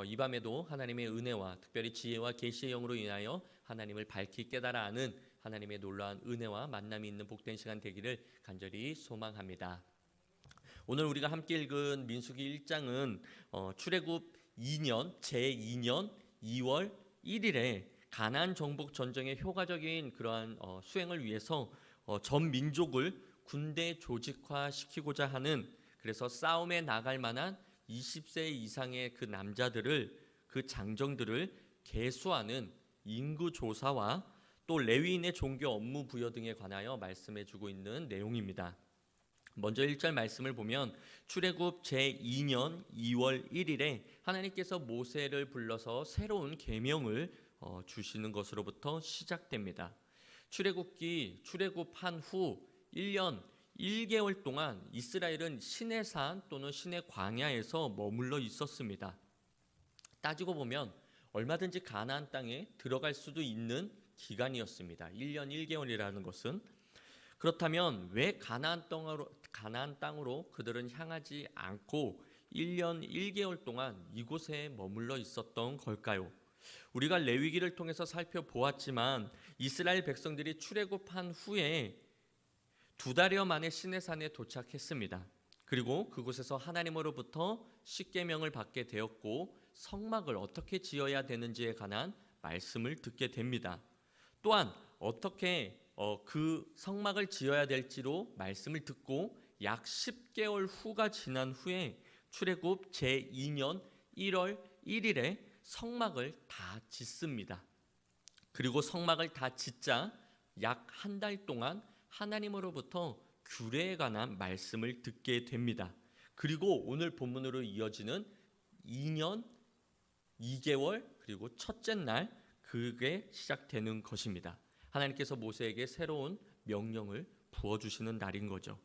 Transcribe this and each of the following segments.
이 밤에도 하나님의 은혜와 특별히 지혜와 계시의 영으로 인하여 하나님을 밝히 깨달아 아는 하나님의 놀라운 은혜와 만남이 있는 복된 시간 되기를 간절히 소망합니다. 오늘 우리가 함께 읽은 민수기 1장은 출애굽 2년 제2년 2월 1일에 가나안 정복 전쟁의 효과적인 그러한 수행을 위해서 전 민족을 군대 조직화 시키고자 하는, 그래서 싸움에 나갈 만한 20세 이상의 그 남자들을, 그 장정들을 계수하는 인구 조사와 또 레위인의 종교 업무 부여 등에 관하여 말씀해 주고 있는 내용입니다. 먼저 1절 말씀을 보면 출애굽 제2년 2월 1일에 하나님께서 모세를 불러서 새로운 계명을 주시는 것으로부터 시작됩니다. 출애굽한 후 1년 1개월 동안 이스라엘은 시내산 또는 시내 광야에서 머물러 있었습니다. 따지고 보면 얼마든지 가나안 땅에 들어갈 수도 있는 기간이었습니다. 1년 1개월이라는 것은. 그렇다면 왜 가나안 땅으로 그들은 향하지 않고 1년 1개월 동안 이곳에 머물러 있었던 걸까요? 우리가 레위기를 통해서 살펴보았지만 이스라엘 백성들이 출애굽한 후에 2달여 만에 시내산에 도착했습니다. 그리고 그곳에서 하나님으로부터 십계명을 받게 되었고 성막을 어떻게 지어야 되는지에 관한 말씀을 듣게 됩니다. 또한 어떻게 그 성막을 지어야 될지로 말씀을 듣고 약 10개월 후가 지난 후에 출애굽 제2년 1월 1일에 성막을 다 짓습니다. 그리고 성막을 다 짓자 약 한 달 동안 하나님으로부터 규례에 관한 말씀을 듣게 됩니다. 그리고 오늘 본문으로 이어지는 2년 2개월 그리고 첫째 날 그게 시작되는 것입니다. 하나님께서 모세에게 새로운 명령을 부어주시는 날인 거죠.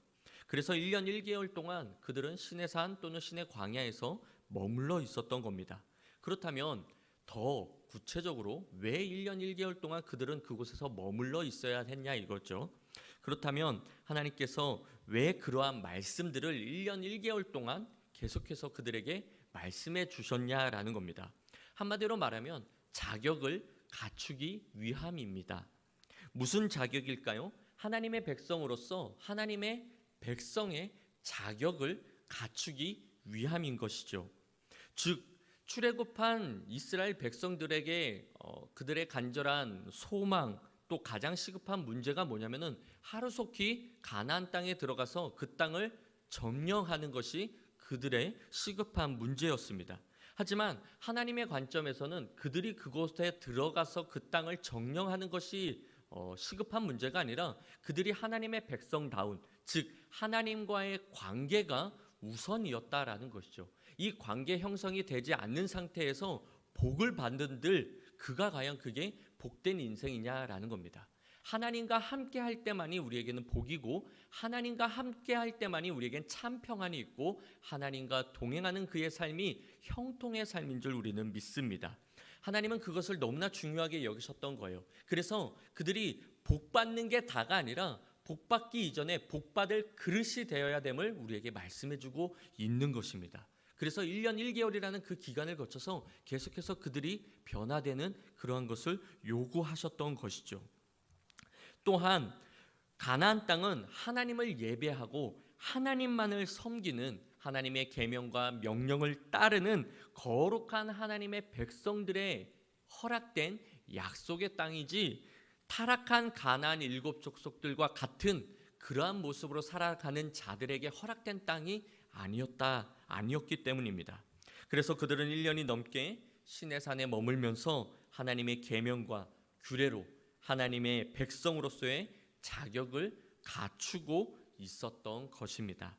그래서 1년 1개월 동안 그들은 시내산 또는 시내 광야에서 머물러 있었던 겁니다. 그렇다면 더 구체적으로 왜 1년 1개월 동안 그들은 그곳에서 머물러 있어야 했냐 이거죠. 그렇다면 하나님께서 왜 그러한 말씀들을 1년 1개월 동안 계속해서 그들에게 말씀해 주셨냐라는 겁니다. 한마디로 말하면 자격을 갖추기 위함입니다. 무슨 자격일까요? 하나님의 백성으로서 하나님의 백성의 자격을 갖추기 위함인 것이죠. 즉 출애굽한 이스라엘 백성들에게 그들의 간절한 소망 또 가장 시급한 문제가 뭐냐면은 하루속히 가나안 땅에 들어가서 그 땅을 점령하는 것이 그들의 시급한 문제였습니다. 하지만 하나님의 관점에서는 그들이 그곳에 들어가서 그 땅을 점령하는 것이 시급한 문제가 아니라 그들이 하나님의 백성다운, 즉 하나님과의 관계가 우선이었다라는 것이죠. 이 관계 형성이 되지 않는 상태에서 복을 받는들 그가 과연 그게 복된 인생이냐라는 겁니다. 하나님과 함께 할 때만이 우리에게는 복이고 하나님과 함께 할 때만이 우리에겐 참 평안이 있고 하나님과 동행하는 그의 삶이 형통의 삶인 줄 우리는 믿습니다. 하나님은 그것을 너무나 중요하게 여기셨던 거예요. 그래서 그들이 복받는 게 다가 아니라 복받기 이전에 복받을 그릇이 되어야 됨을 우리에게 말씀해주고 있는 것입니다. 그래서 1년 1개월이라는 그 기간을 거쳐서 계속해서 그들이 변화되는 그러한 것을 요구하셨던 것이죠. 또한 가나안 땅은 하나님을 예배하고 하나님만을 섬기는 하나님의 계명과 명령을 따르는 거룩한 하나님의 백성들의 허락된 약속의 땅이지 타락한 가나안 7 족속들과 같은 그러한 모습으로 살아가는 자들에게 허락된 땅이 아니었기 때문입니다. 그래서 그들은 1년이 넘게 시내산에 머물면서 하나님의 계명과 규례로 하나님의 백성으로서의 자격을 갖추고 있었던 것입니다.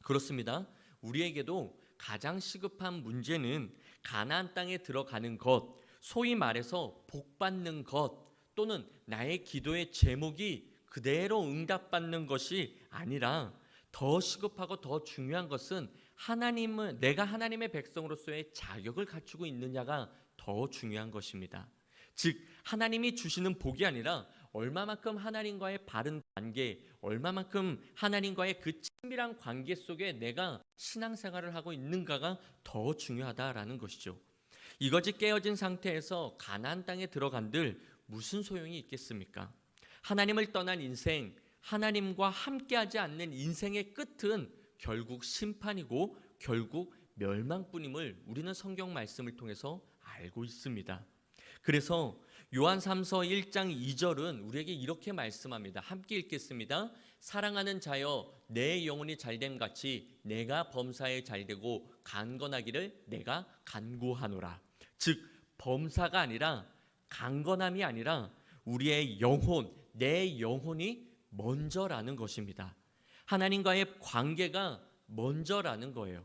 그렇습니다. 우리에게도 가장 시급한 문제는 가나안 땅에 들어가는 것, 소위 말해서 복받는 것 또는 나의 기도의 제목이 그대로 응답받는 것이 아니라 더 시급하고 더 중요한 것은 내가 하나님의 백성으로서의 자격을 갖추고 있느냐가 더 중요한 것입니다. 즉 하나님이 주시는 복이 아니라 얼마만큼 하나님과의 바른 관계, 얼마만큼 하나님과의 그 친밀한 관계 속에 내가 신앙생활을 하고 있는가가 더 중요하다라는 것이죠. 이것이 깨어진 상태에서 가나안 땅에 들어간들 무슨 소용이 있겠습니까? 하나님을 떠난 인생, 하나님과 함께하지 않는 인생의 끝은 결국 심판이고 결국 멸망뿐임을 우리는 성경 말씀을 통해서 알고 있습니다. 그래서 요한 3서 1장 2절은 우리에게 이렇게 말씀합니다. 함께 읽겠습니다. 사랑하는 자여 내 영혼이 잘됨 같이 내가 범사에 잘되고 강건하기를 내가 간구하노라. 즉 범사가 아니라 강건함이 아니라 우리의 영혼, 내 영혼이 먼저라는 것입니다. 하나님과의 관계가 먼저라는 거예요.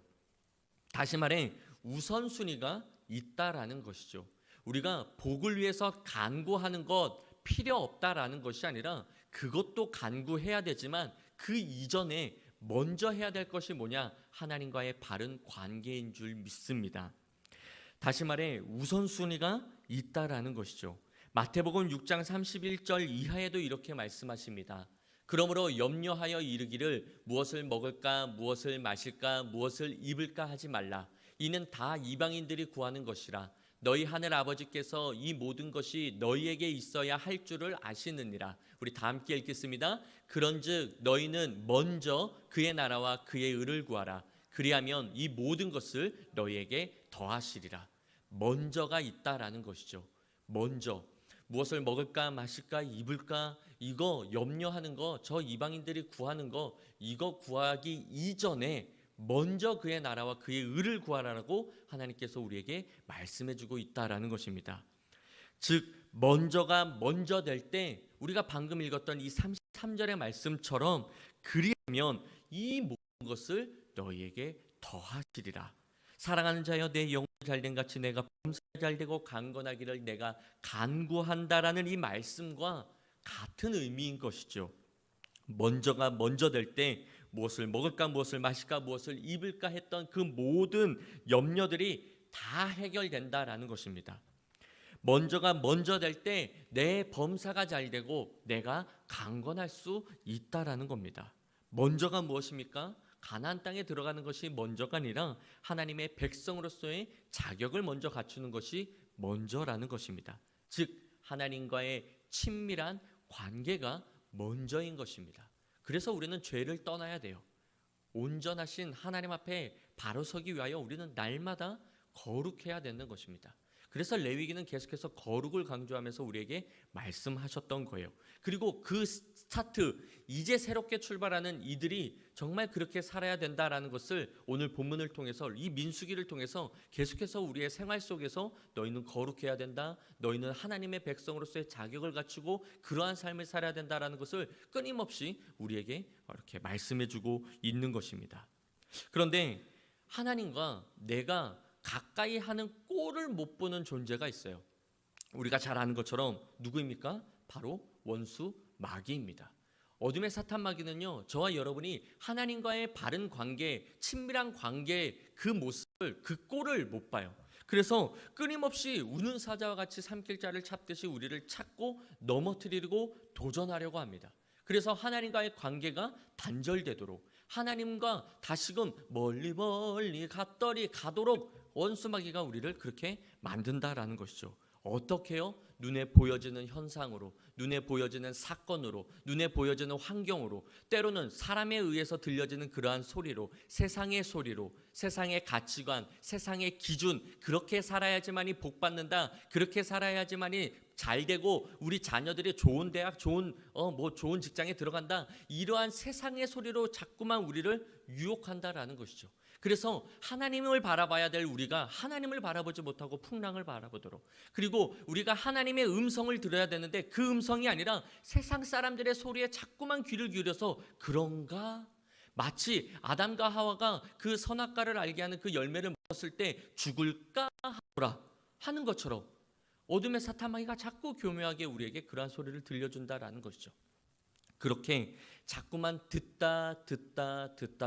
다시 말해 우선순위가 있다라는 것이죠. 우리가 복을 위해서 간구하는 것 필요 없다라는 것이 아니라 그것도 간구해야 되지만 그 이전에 먼저 해야 될 것이 뭐냐? 하나님과의 바른 관계인 줄 믿습니다. 다시 말해 우선순위가 있다라는 것이죠. 마태복음 6장 31절 이하에도 이렇게 말씀하십니다. 그러므로 염려하여 이르기를 무엇을 먹을까 무엇을 마실까 무엇을 입을까 하지 말라. 이는 다 이방인들이 구하는 것이라. 너희 하늘 아버지께서 이 모든 것이 너희에게 있어야 할 줄을 아시느니라. 우리 다 함께 읽겠습니다. 그런즉 너희는 먼저 그의 나라와 그의 의를 구하라. 그리하면 이 모든 것을 너희에게 더하시리라. 먼저가 있다라는 것이죠. 먼저 무엇을 먹을까 마실까 입을까 이거 염려하는 거, 저 이방인들이 구하는 거 이거 구하기 이전에 먼저 그의 나라와 그의 의를 구하라고 하나님께서 우리에게 말씀해주고 있다라는 것입니다. 즉 먼저가 먼저 될 때 우리가 방금 읽었던 이 33절의 말씀처럼 그리하면 이 모든 것을 너희에게 더하시리라. 사랑하는 자여 내 영혼이 잘된 같이 내가 범사에 잘되고 강건하기를 내가 간구한다라는 이 말씀과 같은 의미인 것이죠. 먼저가 먼저 될 때 무엇을 먹을까 무엇을 마실까 무엇을 입을까 했던 그 모든 염려들이 다 해결된다라는 것입니다. 먼저가 먼저 될 때 내 범사가 잘 되고 내가 강건할 수 있다라는 겁니다. 먼저가 무엇입니까? 가나안 땅에 들어가는 것이 먼저가 아니라 하나님의 백성으로서의 자격을 먼저 갖추는 것이 먼저라는 것입니다. 즉 하나님과의 친밀한 관계가 먼저인 것입니다. 그래서 우리는 죄를 떠나야 돼요. 온전하신 하나님 앞에 바로 서기 위하여 우리는 날마다 거룩해야 되는 것입니다. 그래서 레위기는 계속해서 거룩을 강조하면서 우리에게 말씀하셨던 거예요. 그리고 그 스타트, 이제 새롭게 출발하는 이들이 정말 그렇게 살아야 된다라는 것을 오늘 본문을 통해서 이 민수기를 통해서 계속해서 우리의 생활 속에서 너희는 거룩해야 된다. 너희는 하나님의 백성으로서의 자격을 갖추고 그러한 삶을 살아야 된다라는 것을 끊임없이 우리에게 이렇게 말씀해주고 있는 것입니다. 그런데 하나님과 내가 가까이 하는 꼴을 못 보는 존재가 있어요. 우리가 잘 아는 것처럼 누구입니까? 바로 원수 마귀입니다. 어둠의 사탄 마귀는요, 저와 여러분이 하나님과의 바른 관계, 친밀한 관계 그 모습을, 그 꼴을 못 봐요. 그래서 끊임없이 우는 사자와 같이 삼킬자를 찾듯이 우리를 찾고 넘어뜨리고 도전하려고 합니다. 그래서 하나님과의 관계가 단절되도록, 하나님과 다시금 멀리 멀리 가도록 원수마귀가 우리를 그렇게 만든다라는 것이죠. 어떻게요? 눈에 보여지는 현상으로, 눈에 보여지는 사건으로, 눈에 보여지는 환경으로, 때로는 사람에 의해서 들려지는 그러한 소리로, 세상의 소리로, 세상의 가치관, 세상의 기준, 그렇게 살아야지만이 복받는다, 그렇게 살아야지만이 잘되고 우리 자녀들이 좋은 대학, 좋은 직장에 들어간다, 이러한 세상의 소리로 자꾸만 우리를 유혹한다라는 것이죠. 그래서 하나님을 바라봐야 될 우리가 하나님을 바라보지 못하고 풍랑을 바라보도록, 그리고 우리가 하나님의 음성을 들어야 되는데 그 음성이 아니라 세상 사람들의 소리에 자꾸만 귀를 기울여서 그런가? 마치 아담과 하와가 그 선악과를 알게 하는 그 열매를 먹었을 때 죽을까 하노라 하는 것처럼 어둠의 사탄마귀가 자꾸 교묘하게 우리에게 그러한 소리를 들려준다라는 것이죠. 그렇게 자꾸만 듣다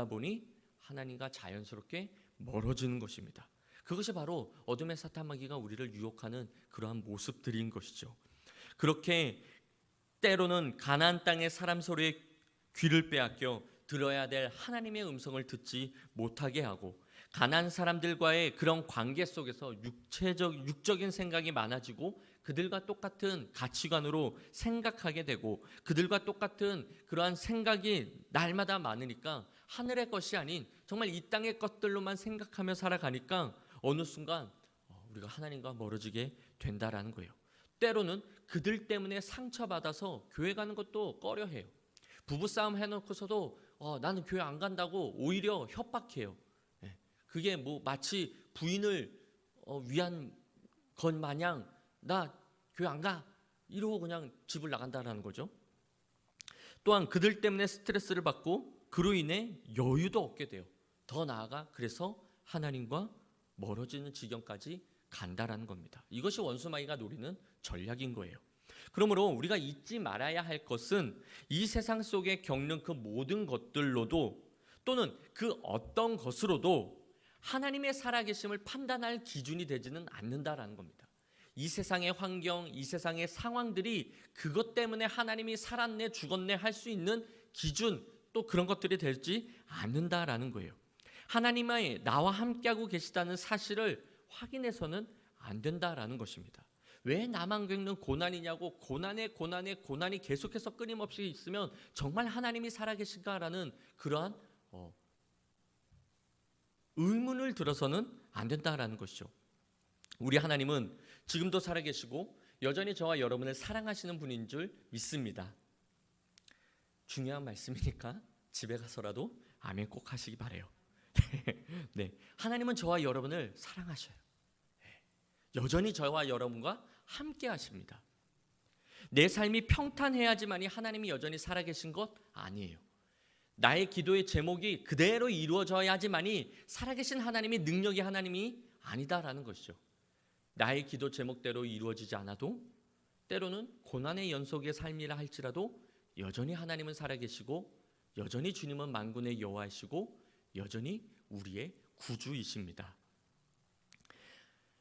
보니 하나님과 자연스럽게 멀어지는 것입니다. 그것이 바로 어둠의 사탄마귀가 우리를 유혹하는 그러한 모습들인 것이죠. 그렇게 때로는 가나안 땅의 사람 소리에 귀를 빼앗겨 들어야 될 하나님의 음성을 듣지 못하게 하고, 가나안 사람들과의 그런 관계 속에서 육적인 생각이 많아지고 그들과 똑같은 가치관으로 생각하게 되고, 그들과 똑같은 그러한 생각이 날마다 많으니까 하늘의 것이 아닌 정말 이 땅의 것들로만 생각하며 살아가니까 어느 순간 우리가 하나님과 멀어지게 된다라는 거예요. 때로는 그들 때문에 상처받아서 교회 가는 것도 꺼려해요. 부부싸움 해놓고서도 나는 교회 안 간다고 오히려 협박해요. 그게 뭐 마치 부인을 위한 것 마냥 나 교회 안 가 이러고 그냥 집을 나간다라는 거죠. 또한 그들 때문에 스트레스를 받고 그로 인해 여유도 얻게 돼요. 더 나아가 그래서 하나님과 멀어지는 지경까지 간다라는 겁니다. 이것이 원수마귀가 노리는 전략인 거예요. 그러므로 우리가 잊지 말아야 할 것은 이 세상 속에 겪는 그 모든 것들로도, 또는 그 어떤 것으로도 하나님의 살아계심을 판단할 기준이 되지는 않는다라는 겁니다. 이 세상의 환경, 이 세상의 상황들이 그것 때문에 하나님이 살았네 죽었네 할 수 있는 기준, 또 그런 것들이 되지 않는다라는 거예요. 하나님이 나와 함께하고 계시다는 사실을 확인해서는 안 된다라는 것입니다. 왜 나만 겪는 고난이냐고 고난이 계속해서 끊임없이 있으면 정말 하나님이 살아계신가라는 그러한 의문을 들어서는 안 된다라는 것이죠. 우리 하나님은 지금도 살아계시고 여전히 저와 여러분을 사랑하시는 분인 줄 믿습니다. 중요한 말씀이니까 집에 가서라도 아멘 꼭 하시기 바라요. 네, 하나님은 저와 여러분을 사랑하셔요. 여전히 저와 여러분과 함께 하십니다. 내 삶이 평탄해야지만이 하나님이 여전히 살아계신 것 아니에요. 나의 기도의 제목이 그대로 이루어져야지만이 살아계신 하나님이, 능력의 하나님이 아니다라는 것이죠. 나의 기도 제목대로 이루어지지 않아도, 때로는 고난의 연속의 삶이라 할지라도 여전히 하나님은 살아계시고, 여전히 주님은 만군의 여호와이시고, 여전히 우리의 구주이십니다.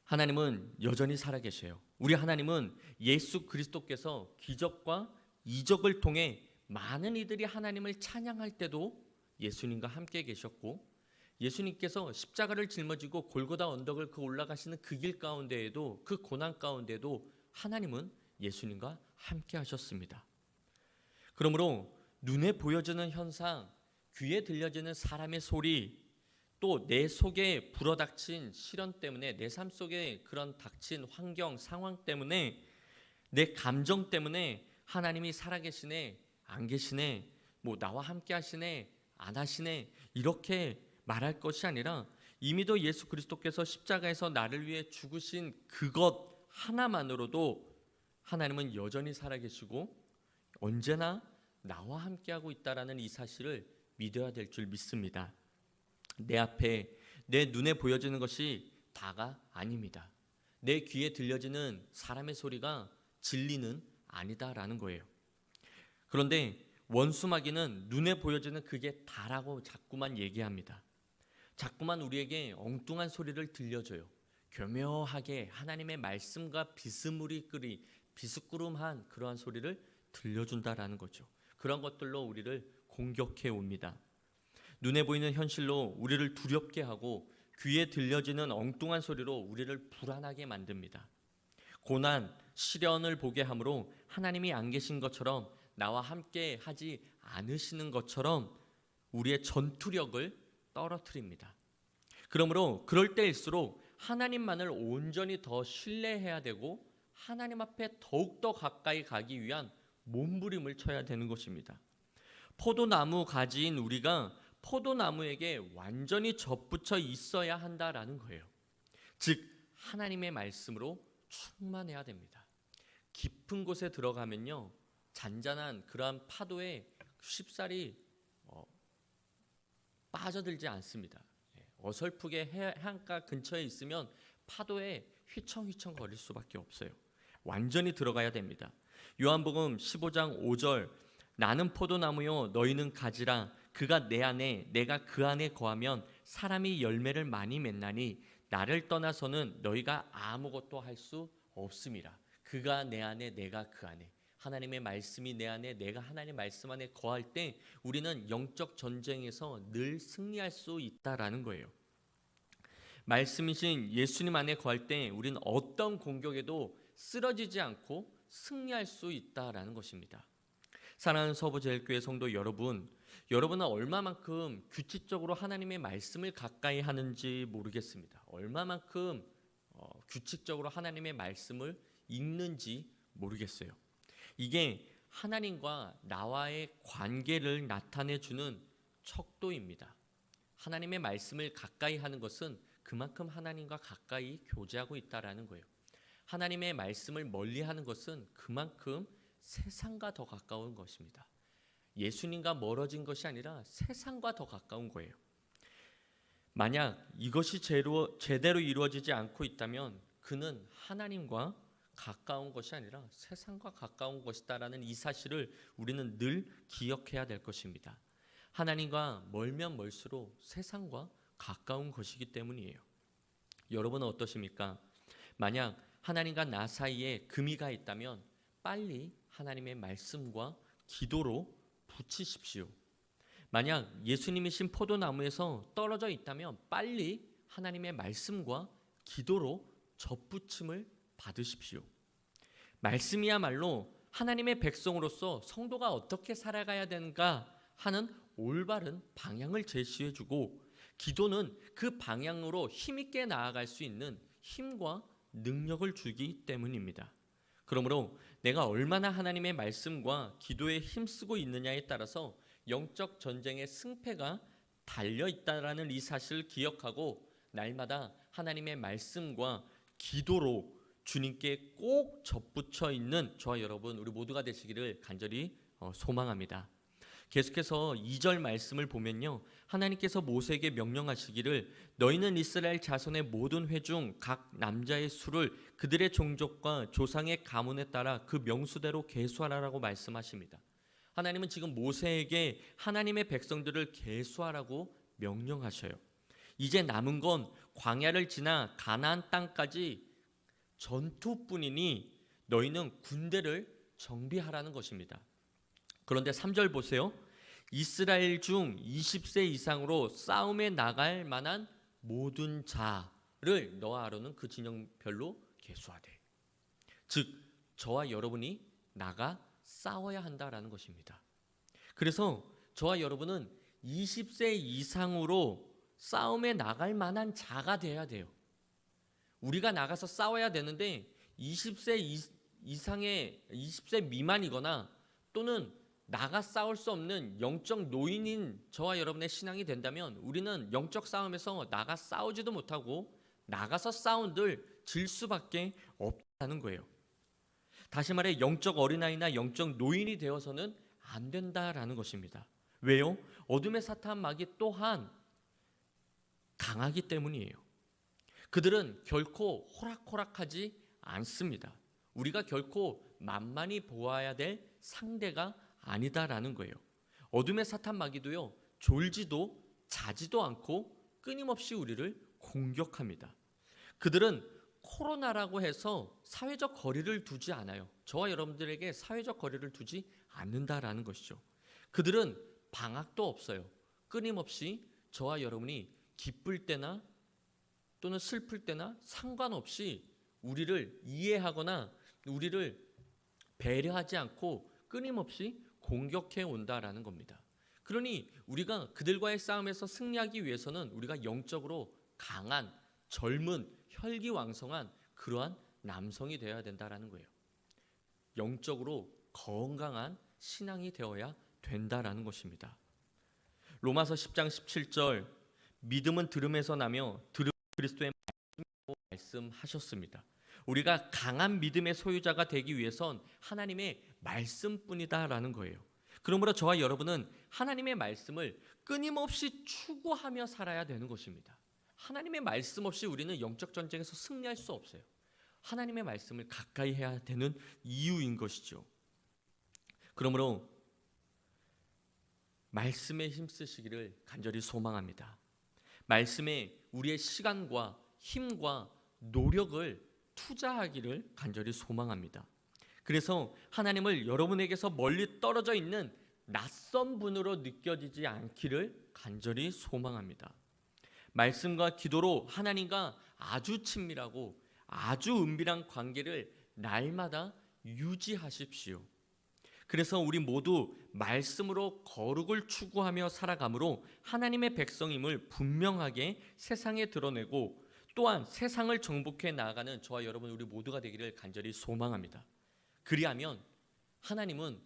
하나님은 여전히 살아계셔요. 우리 하나님은 예수 그리스도께서 기적과 이적을 통해 많은 이들이 하나님을 찬양할 때도 예수님과 함께 계셨고, 예수님께서 십자가를 짊어지고 골고다 언덕을 올라가시는 그 길 가운데에도, 그 고난 가운데도 하나님은 예수님과 함께 하셨습니다. 그러므로 눈에 보여지는 현상, 귀에 들려지는 사람의 소리, 또 내 속에 불어닥친 시련 때문에, 내 삶 속에 그런 닥친 환경, 상황 때문에, 내 감정 때문에 하나님이 살아계시네, 안 계시네, 뭐 나와 함께 하시네, 안 하시네, 이렇게 말할 것이 아니라 이미도 예수 그리스도께서 십자가에서 나를 위해 죽으신 그것 하나만으로도 하나님은 여전히 살아계시고 언제나 나와 함께하고 있다라는 이 사실을 믿어야 될 줄 믿습니다. 내 앞에, 내 눈에 보여지는 것이 다가 아닙니다. 내 귀에 들려지는 사람의 소리가 진리는 아니다라는 거예요. 그런데 원수마귀는 눈에 보여지는 그게 다라고 자꾸만 얘기합니다. 자꾸만 우리에게 엉뚱한 소리를 들려줘요. 교묘하게 하나님의 말씀과 비스꾸름한 그러한 소리를 들려준다라는 거죠. 그런 것들로 우리를 공격해 옵니다. 눈에 보이는 현실로 우리를 두렵게 하고 귀에 들려지는 엉뚱한 소리로 우리를 불안하게 만듭니다. 고난, 시련을 보게 함으로 하나님이 안 계신 것처럼, 나와 함께 하지 않으시는 것처럼 우리의 전투력을 떨어뜨립니다. 그러므로 그럴 때일수록 하나님만을 온전히 더 신뢰해야 되고, 하나님 앞에 더욱더 가까이 가기 위한 몸부림을 쳐야 되는 것입니다. 포도나무 가지인 우리가 포도나무에게 완전히 접붙여 있어야 한다라는 거예요. 즉 하나님의 말씀으로 충만해야 됩니다. 깊은 곳에 들어가면요, 잔잔한 그러한 파도에 쉽사리 빠져들지 않습니다. 어설프게 해안가 근처에 있으면 파도에 휘청휘청 거릴 수밖에 없어요. 완전히 들어가야 됩니다. 요한복음 15장 5절, 나는 포도나무요 너희는 가지라, 그가 내 안에 내가 그 안에 거하면 사람이 열매를 많이 맺나니 나를 떠나서는 너희가 아무것도 할 수 없음이라. 그가 내 안에 내가 그 안에. 하나님의 말씀이 내 안에, 내가 하나님의 말씀 안에 거할 때 우리는 영적 전쟁에서 늘 승리할 수 있다라는 거예요. 말씀이신 예수님 안에 거할 때 우리는 어떤 공격에도 쓰러지지 않고 승리할 수 있다라는 것입니다. 사랑하는 서부제일교회 성도 여러분, 여러분은 얼마만큼 규칙적으로 하나님의 말씀을 가까이 하는지 모르겠습니다. 얼마만큼 규칙적으로 하나님의 말씀을 읽는지 모르겠어요. 이게 하나님과 나와의 관계를 나타내주는 척도입니다. 하나님의 말씀을 가까이 하는 것은 그만큼 하나님과 가까이 교제하고 있다라는 거예요. 하나님의 말씀을 멀리하는 것은 그만큼 세상과 더 가까운 것입니다. 예수님과 멀어진 것이 아니라 세상과 더 가까운 거예요. 만약 이것이 제대로 이루어지지 않고 있다면 그는 하나님과 가까운 것이 아니라 세상과 가까운 것이다라는 이 사실을 우리는 늘 기억해야 될 것입니다. 하나님과 멀면 멀수록 세상과 가까운 것이기 때문이에요. 여러분은 어떠십니까? 만약 하나님과 나 사이에 금이가 있다면 빨리 하나님의 말씀과 기도로 붙이십시오. 만약 예수님이신 포도나무에서 떨어져 있다면 빨리 하나님의 말씀과 기도로 접붙임을 받으십시오. 말씀이야말로 하나님의 백성으로서 성도가 어떻게 살아가야 되는가 하는 올바른 방향을 제시해주고, 기도는 그 방향으로 힘있게 나아갈 수 있는 힘과 능력을 주기 때문입니다. 그러므로 내가 얼마나 하나님의 말씀과 기도에 힘쓰고 있느냐에 따라서 영적 전쟁의 승패가 달려있다라는 이 사실을 기억하고 날마다 하나님의 말씀과 기도로 주님께 꼭 접붙여 있는 저와 여러분 우리 모두가 되시기를 간절히 소망합니다. 계속해서 2절 말씀을 보면요, 하나님께서 모세에게 명령하시기를 너희는 이스라엘 자손의 모든 회 중 각 남자의 수를 그들의 종족과 조상의 가문에 따라 그 명수대로 계수하라고 말씀하십니다. 하나님은 지금 모세에게 하나님의 백성들을 계수하라고 명령하셔요. 이제 남은 건 광야를 지나 가나안 땅까지 전투뿐이니 너희는 군대를 정비하라는 것입니다. 그런데 3절 보세요. 이스라엘 중 20세 이상으로 싸움에 나갈 만한 모든 자를 너와 아론은 그 진영별로 계수하되, 즉 저와 여러분이 나가 싸워야 한다라는 것입니다. 그래서 저와 여러분은 20세 이상으로 싸움에 나갈 만한 자가 돼야 돼요. 우리가 나가서 싸워야 되는데 20세 이상의 20세 미만이거나 또는 나가 싸울 수 없는 영적 노인인 저와 여러분의 신앙이 된다면 우리는 영적 싸움에서 나가 싸우지도 못하고 나가서 싸운들 질 수밖에 없다는 거예요. 다시 말해 영적 어린아이나 영적 노인이 되어서는 안 된다라는 것입니다. 왜요? 어둠의 사탄 마귀 또한 강하기 때문이에요. 그들은 결코 호락호락하지 않습니다. 우리가 결코 만만히 보아야 될 상대가 아니다라는 거예요. 어둠의 사탄 마귀도요, 졸지도 자지도 않고 끊임없이 우리를 공격합니다. 그들은 코로나라고 해서 사회적 거리를 두지 않아요. 저와 여러분들에게 사회적 거리를 두지 않는다라는 것이죠. 그들은 방학도 없어요. 끊임없이 저와 여러분이 기쁠 때나 또는 슬플 때나 상관없이 우리를 이해하거나 우리를 배려하지 않고 끊임없이 공격해 온다라는 겁니다. 그러니 우리가 그들과의 싸움에서 승리하기 위해서는 우리가 영적으로 강한, 젊은, 혈기왕성한 그러한 남성이 되어야 된다라는 거예요. 영적으로 건강한 신앙이 되어야 된다라는 것입니다. 로마서 10장 17절, 믿음은 들음에서 나며 들음은 그리스도의 말씀이라고 말씀하셨습니다. 우리가 강한 믿음의 소유자가 되기 위해선 하나님의 말씀뿐이다라는 거예요. 그러므로 저와 여러분은 하나님의 말씀을 끊임없이 추구하며 살아야 되는 것입니다. 하나님의 말씀 없이 우리는 영적 전쟁에서 승리할 수 없어요. 하나님의 말씀을 가까이 해야 되는 이유인 것이죠. 그러므로 말씀에 힘쓰시기를 간절히 소망합니다. 말씀에 우리의 시간과 힘과 노력을 투자하기를 간절히 소망합니다. 그래서 하나님을 여러분에게서 멀리 떨어져 있는 낯선 분으로 느껴지지 않기를 간절히 소망합니다. 말씀과 기도로 하나님과 아주 친밀하고 아주 은밀한 관계를 날마다 유지하십시오. 그래서 우리 모두 말씀으로 거룩을 추구하며 살아가므로 하나님의 백성임을 분명하게 세상에 드러내고 또한 세상을 정복해 나아가는 저와 여러분 우리 모두가 되기를 간절히 소망합니다. 그리하면 하나님은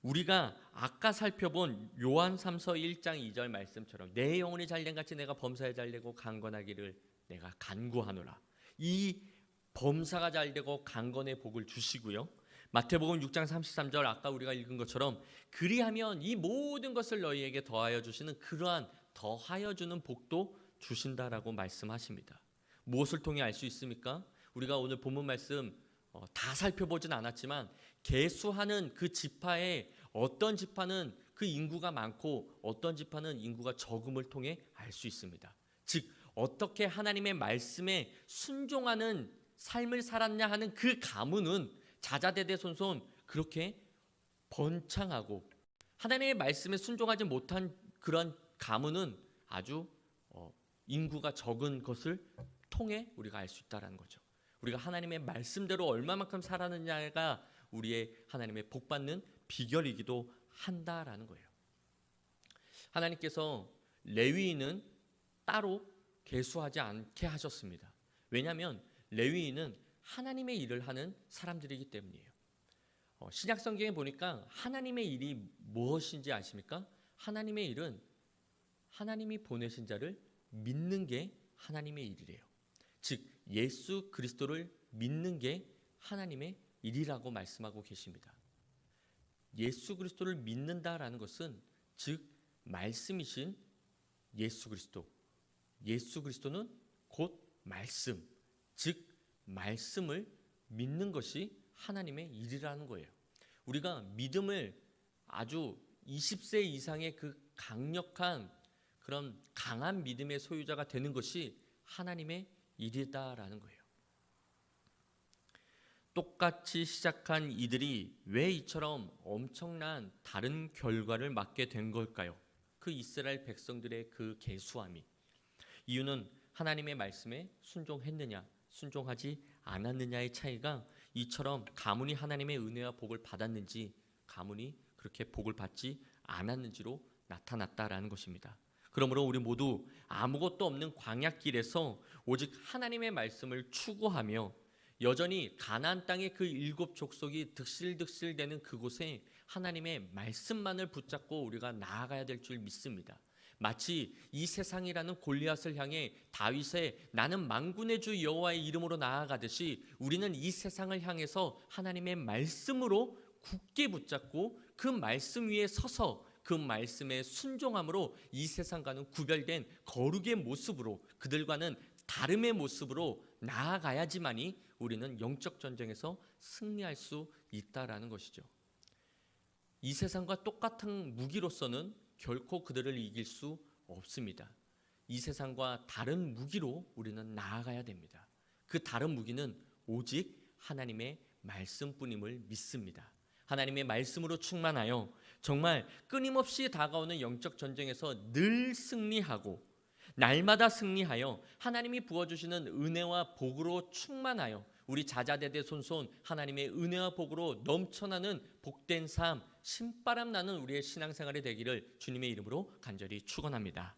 우리가 아까 살펴본 요한3서 1장 2절 말씀처럼 내 영혼이 잘된같이 내가 범사에 잘되고 강건하기를 내가 간구하노라. 이 범사가 잘되고 강건의 복을 주시고요. 마태복음 6장 33절 아까 우리가 읽은 것처럼 그리하면 이 모든 것을 너희에게 더하여 주시는 그러한 더하여 주는 복도 주신다라고 말씀하십니다. 무엇을 통해 알 수 있습니까? 우리가 오늘 본문 말씀 다 살펴보진 않았지만 계수하는 그 지파에 어떤 지파는 그 인구가 많고 어떤 지파는 인구가 적음을 통해 알 수 있습니다. 즉 어떻게 하나님의 말씀에 순종하는 삶을 살았냐 하는 그 가문은 자자대대손손 그렇게 번창하고 하나님의 말씀에 순종하지 못한 그런 가문은 아주 인구가 적은 것을 통해 우리가 알 수 있다는 거죠. 우리가 하나님의 말씀대로 얼마만큼 살았느냐가 우리의 하나님의 복받는 비결이기도 한다라는 거예요. 하나님께서 레위인은 따로 계수하지 않게 하셨습니다. 왜냐하면 레위인은 하나님의 일을 하는 사람들이기 때문이에요. 신약 성경에 보니까 하나님의 일이 무엇인지 아십니까? 하나님의 일은 하나님이 보내신 자를 믿는 게 하나님의 일이래요. 즉 예수 그리스도를 믿는 게 하나님의 일이라고 말씀하고 계십니다. 예수 그리스도를 믿는다라는 것은 즉 말씀이신 예수 그리스도, 예수 그리스도는 곧 말씀, 즉 말씀을 믿는 것이 하나님의 일이라는 거예요. 우리가 믿음을 아주 20세 이상의 그 강력한 그런 강한 믿음의 소유자가 되는 것이 하나님의 일이다라는 거예요. 똑같이 시작한 이들이 왜 이처럼 엄청난 다른 결과를 맞게 된 걸까요? 그 이스라엘 백성들의 그 계수함이. 이유는 하나님의 말씀에 순종했느냐 순종하지 않았느냐의 차이가 이처럼 가문이 하나님의 은혜와 복을 받았는지 가문이 그렇게 복을 받지 않았는지로 나타났다라는 것입니다. 그러므로 우리 모두 아무것도 없는 광야길에서 오직 하나님의 말씀을 추구하며 여전히 가나안 땅의 그 7 족속이 득실득실되는 그곳에 하나님의 말씀만을 붙잡고 우리가 나아가야 될 줄 믿습니다. 마치 이 세상이라는 골리앗을 향해 다윗의 나는 만군의 주 여호와의 이름으로 나아가듯이 우리는 이 세상을 향해서 하나님의 말씀으로 굳게 붙잡고 그 말씀 위에 서서 그 말씀에 순종함으로 이 세상과는 구별된 거룩의 모습으로 그들과는 다름의 모습으로 나아가야지만이 우리는 영적 전쟁에서 승리할 수 있다라는 것이죠. 이 세상과 똑같은 무기로서는 결코 그들을 이길 수 없습니다. 이 세상과 다른 무기로 우리는 나아가야 됩니다. 그 다른 무기는 오직 하나님의 말씀뿐임을 믿습니다. 하나님의 말씀으로 충만하여 정말 끊임없이 다가오는 영적 전쟁에서 늘 승리하고 날마다 승리하여 하나님이 부어주시는 은혜와 복으로 충만하여 우리 자자대대손손 하나님의 은혜와 복으로 넘쳐나는 복된 삶, 신바람 나는 우리의 신앙생활이 되기를 주님의 이름으로 간절히 축원합니다.